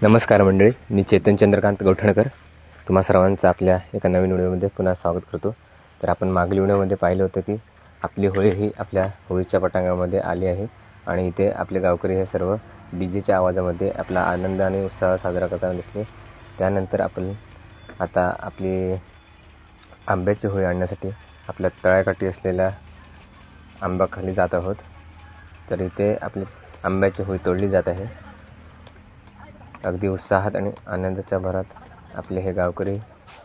नमस्कार मंडळी, मी चेतन चंद्रकांत गौठणकर तुम्हा सर्वांचं आपल्या एका नवीन व्हिडिओमध्ये पुन्हा स्वागत करतो. तर आपण मागील व्हिडिओमध्ये पाहिलं होतं की आपली होळी ही आपल्या होळीच्या पटांगणामध्ये आली आहे आणि इथे आपले गावकरी हे सर्व डीजेच्या आवाजामध्ये आपला आनंद आणि उत्साह साजरा करताना दिसले. त्यानंतर आपण आता आपली आंब्याची होळी आणण्यासाठी आपल्या तळ्याकाठी असलेल्या आंब्याखाली जात आहोत. तर इथे आपली आंब्याची होळी तोडली जात आहे. अगदी उत्साहात आणि आनंदाच्या भरात आपले हे गावकरी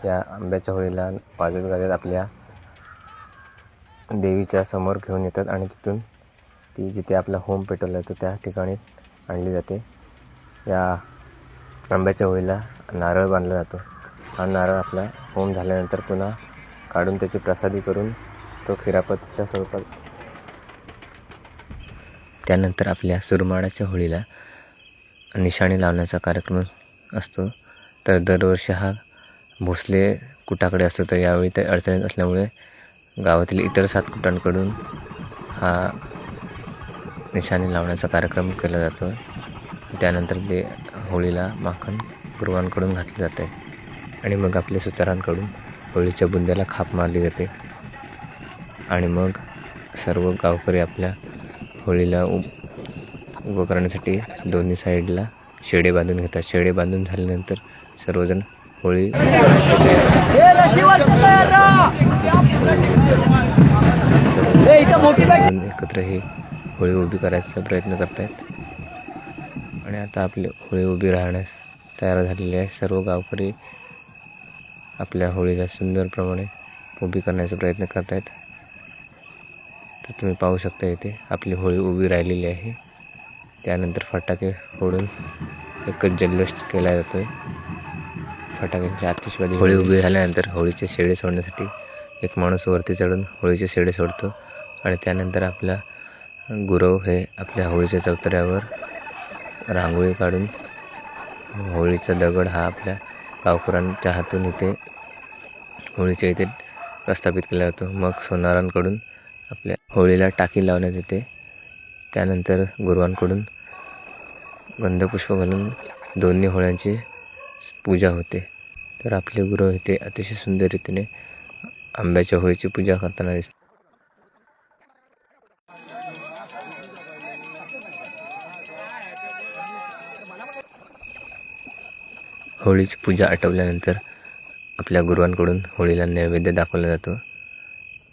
या आंब्याच्या होळीला वाजत गाजत आपल्या देवीच्या समोर घेऊन येतात आणि तिथून ती जिथे आपला होम पेटवला जातो त्या ठिकाणी आणली जाते. या आंब्याच्या होळीला नारळ बांधला जातो. हा नारळ आपला होम झाल्यानंतर पुन्हा काढून त्याची प्रसादी करून तो खिरापतच्या स्वरूपात. त्यानंतर आपल्या सुरमाडाच्या होळीला निशाणी लावण्याचा कार्यक्रम असतो. तर दरवर्षी हा भोसले कुटाकडे असतो, तर यावेळी ते अडचणीत असल्यामुळे गावातील इतर 7 कुटांकडून हा निशाणी लावण्याचा कार्यक्रम केला जातो. त्यानंतर ते होळीला माखण गुरुवांकडून घातले जाते आणि मग आपल्या सुतारांकडून होळीच्या बुंद्याला खाप मारली जाते आणि मग सर्व गावकरी आपल्या होळीला उभं करण्यासाठी दोन्ही साईडला शेडे बांधून घेतात. शेडे बांधून झाल्यानंतर सर्वजण होळी एकत्र ही होळी उभी करायचा प्रयत्न करत आहेत आणि आता आपली होळी उभी राहण्यास तयार झालेली आहे. सर्व गावकरी आपल्या होळीला सुंदरप्रमाणे उभी करण्याचा प्रयत्न करत आहेत. तर तुम्ही पाहू शकता इथे आपली होळी उभी राहिलेली आहे. त्यानंतर फटाके फोडून एकच जल्लोष केला जातो आहे. फटाक्यांची आतिषबाजी. होळी उभी झाल्यानंतर होळीचे शेडे सोडण्यासाठी एक माणूस वरती चढून होळीचे शेडे सोडतो आणि त्यानंतर आपला गुरव हे आपल्या होळीच्या चौतऱ्यावर रांगोळी काढून होळीचा दगड हा आपल्या गावकऱ्यांच्या हातून इथे होळीच्या इथे प्रस्थापित केला जातो. मग सोनारांकडून आपल्या होळीला टाकी लावण्यात येते. त्यानंतर गुरुवांकडून गंधपुष्प घालून दोन्ही होळ्यांची पूजा होते. तर आपले गुरु इथे अतिशय सुंदर रीतीने आंब्याच्या होळीची पूजा करताना दिसतात. होळीची पूजा आटवल्यानंतर आपल्या गुरुवांकडून होळीला नैवेद्य दाखवला जातो.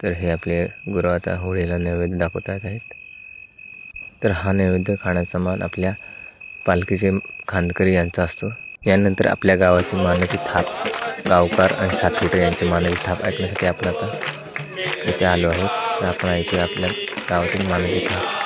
तर हे आपले गुरु आता होळीला नैवेद्य दाखवत आहेत. तर हा नैवेद्य खाण्याचा मान आपल्या पालखीचे खांदकरी यांचा असतो. यानंतर आपल्या गावाची मानाची थाप गावकार आणि सातपुते यांची मानाची थाप ऐकण्यासाठी आपण आता इथे आलो आहोत. आपण ऐकूया आपल्या गावातील मानाची थाप.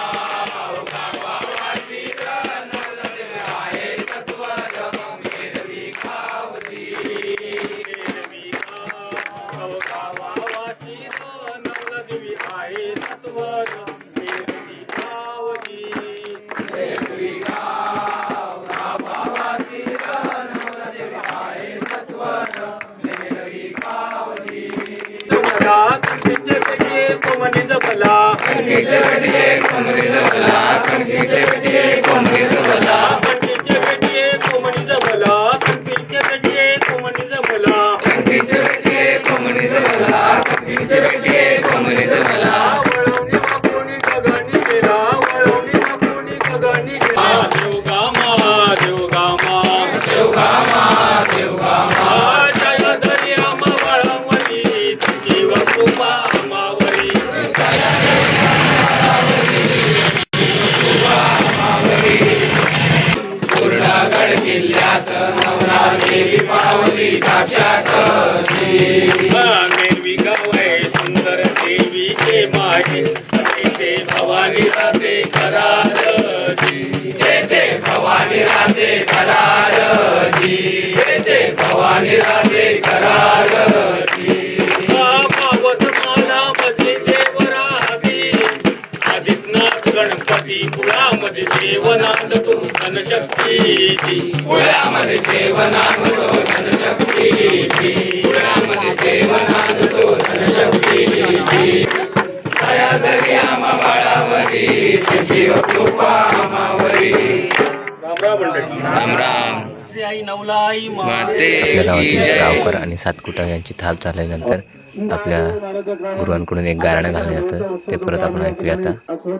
राम राम. श्री आई नवलाई आपल्या गावातील गावकर आणि सातकुटा यांची थाप झाल्यानंतर आपल्या गुरुवांकडून एक गाणं घाललं जातं, ते परत आपण ऐकूया आता.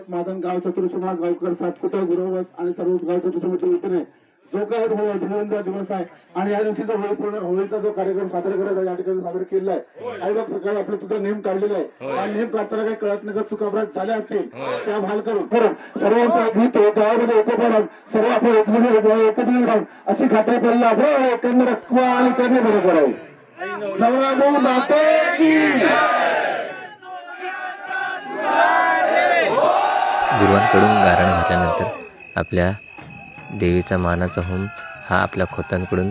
मादन गाव चतुर्श्री गावकर सातकुटा गुरुवस आणि सर्व गाव चतुर्श्री जो काय धन्यवाद दिवस आहे आणि या दिवशीचा होळीचा जो कार्यक्रम साजरा करायचा या ठिकाणी साजरा केलेला आहे. काही लोक सकाळी आपलं तुझा नेम काढलेला आहे आणि नेम काढताना काही कळत नाही चुकापरात झाल्या असतील त्या भाल करून सर्वांचा गीत गावामध्ये एकोपा सर्व आपण एकत्र राहून अशी खात्री पडली आपण एकंदर आणि करणे बरोबर आहे. नवरात्र माते की गुरुवांकडून गारण घातल्यानंतर आपल्या देवीचा मानाचा होम हा आपल्या खोतांकडून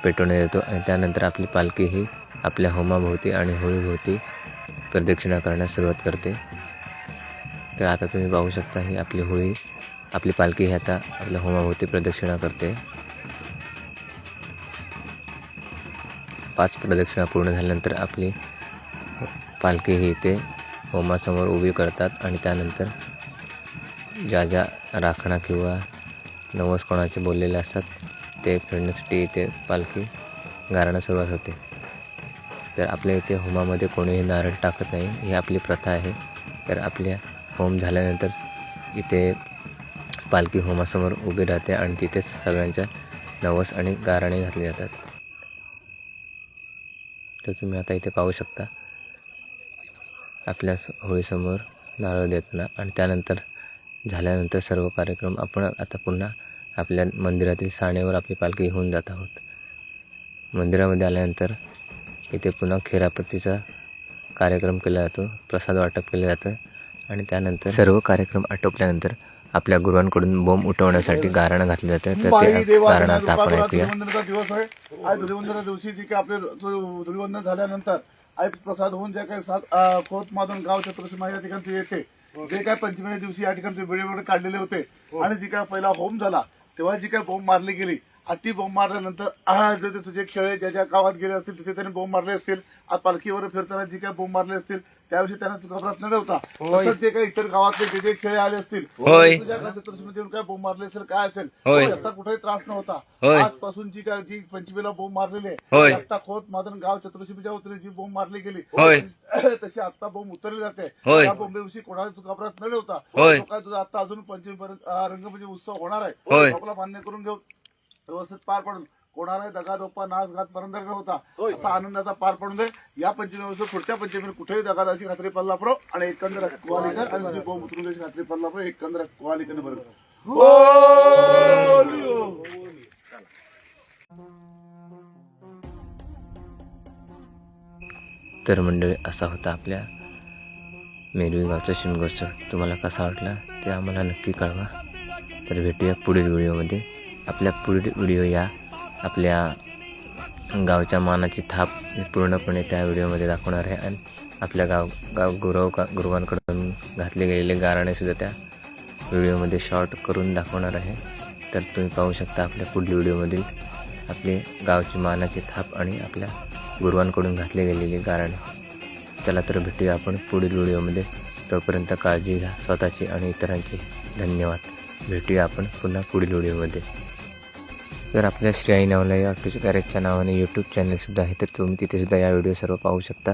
पेटवण्यात येतो आणि त्यानंतर आपली पालखी ही आपल्या होमाभोवती आणि होळीभोवती प्रदक्षिणा करण्यास सुरुवात करते. तर आता तुम्ही पाहू शकता ही आपली पालखी ही आता आपल्या होमाभोवती प्रदक्षिणा करते. 5 प्रदक्षिणा पूर्ण झाल्यानंतर आपली पालखी ही इथे होमासमोर उभी करतात आणि त्यानंतर ज्या राखणा किंवा नवस कोणाचे बोललेले असतात ते फिरण्यासाठी इथे पालखी गारणं सुरुवात होते. तर आपल्या इथे होमामध्ये कोणीही नारळ टाकत नाही, ही आपली प्रथा आहे. तर आपल्या होम झाल्यानंतर इथे पालखी होमासमोर उभी राहते आणि तिथेच सगळ्यांच्या नवस आणि गारणे घातले जातात. तर तुम्ही आता इथे पाहू शकता आपल्या होळीसमोर नारळ देताना आणि त्यानंतर झाल्यानंतर सर्व कार्यक्रम आपण आता पुन्हा आपल्या मंदिरातील साणेवर आपली पालखी घेऊन जात आहोत. मंदिरामध्ये आल्यानंतर इथे पुन्हा खेरापतीचा कार्यक्रम केला जातो, प्रसाद वाटप केलं जातं आणि त्यानंतर सर्व कार्यक्रम आटोपल्यानंतर आपल्या गुरुवांकडून बोंब उठवण्यासाठी गारणं घातलं जातं. तर ते गारणं आता आपण ऐकूया. दिवस आहे. आज धुलीवंदना दिवशी जे काही आपले धुलीवंदन झाल्यानंतर आई प्रसाद होऊन जे काही खोत मादन गाव चतुर्श्री या ठिकाणी येते, जे काय पंचमीच्या दिवशी या ठिकाणी वेळेवर काढलेले होते आणि जी काय पहिला होम झाला तेव्हा जी काय बोंब मारली गेली, ती बोंब मारल्यानंतर तुझे खेळे ज्या ज्या गावात गेले असतील तिथे त्यांनी बोंब मारले असतील, आज पालखीवर फिरताना जी काही बोंब मारले असतील त्याविषयी त्यांना चुकापरात न होता. तसंच जे काही इतर गावातले जे जे खेळे आले असतील तुझ्या चतुर्श्रीमध्ये काय बोंब मारले असेल काय असेल याचा कुठेही त्रास नव्हता. आजपासून जी पंचमीला बोंब मारलेली आहे आता खोत मादन गाव चतुर्श्रीच्या वतीने जी बोंब मारली गेली तशी आता बोंब उतरली जाते. त्या बोंबेविषयी कोणाला चुकापरात न होता. काय तुझा आता अजून पंचमीपर्यंत रंगपंचमी उत्सव होणार आहे, आपला मान्य करून घेऊ व्यवस्थित पार पडून कोणालाही दगादोप्पा नाच घात पर्यंत न होता असा आनंदाचा पार पडून दे. या पंचमीवर पुढच्या पंचमीवर कुठेही दगादाशी खात्री पडला प्रो आणि एकंदर कुवालिकर आणि तुझी बोंब उतरून द्यायची खात्री पडला प्रो एकंदर कुवालिकर बरोबर. तर मंडळी असा होता आपल्या मेरवी गावचा शिमगोत्सव. तुम्हाला कसा वाटला ते आम्हाला नक्की कळवा. तर भेटूया पुढील व्हिडिओमध्ये. आपल्या पुढील व्हिडिओ या आपल्या गावच्या मानाची थाप पूर्णपणे त्या व्हिडिओमध्ये दाखवणार आहे आणि आपल्या गुरुवांकडून घातले गेलेले गाराणेसुद्धा त्या व्हिडिओमध्ये शॉर्ट करून दाखवणार आहे. तर तुम्ही पाहू शकता आपल्या पुढील व्हिडिओमधील आपले गावची मानाची थाप आणि आपल्या गुरुवांकडून घातले गेलेले गाराणे. चला तर भेटूया आपण पुढील व्हिडिओमध्ये. तोपर्यंत काळजी घ्या स्वतःची आणि इतरांची. धन्यवाद. भेटूया आपण पुन्हा पुढील व्हिडिओमध्ये. तर आपल्या श्री आई नवलाई ऑटोच्या गॅरेजच्या नावाने यूट्यूब चॅनलसुद्धा आहे, तर तुम्ही तिथेसुद्धा या व्हिडिओ सर्व पाहू शकता.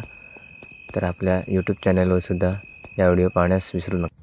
तर आपल्या यूट्यूब चॅनलवर सुद्धा या व्हिडिओ पाहण्यास विसरू नका.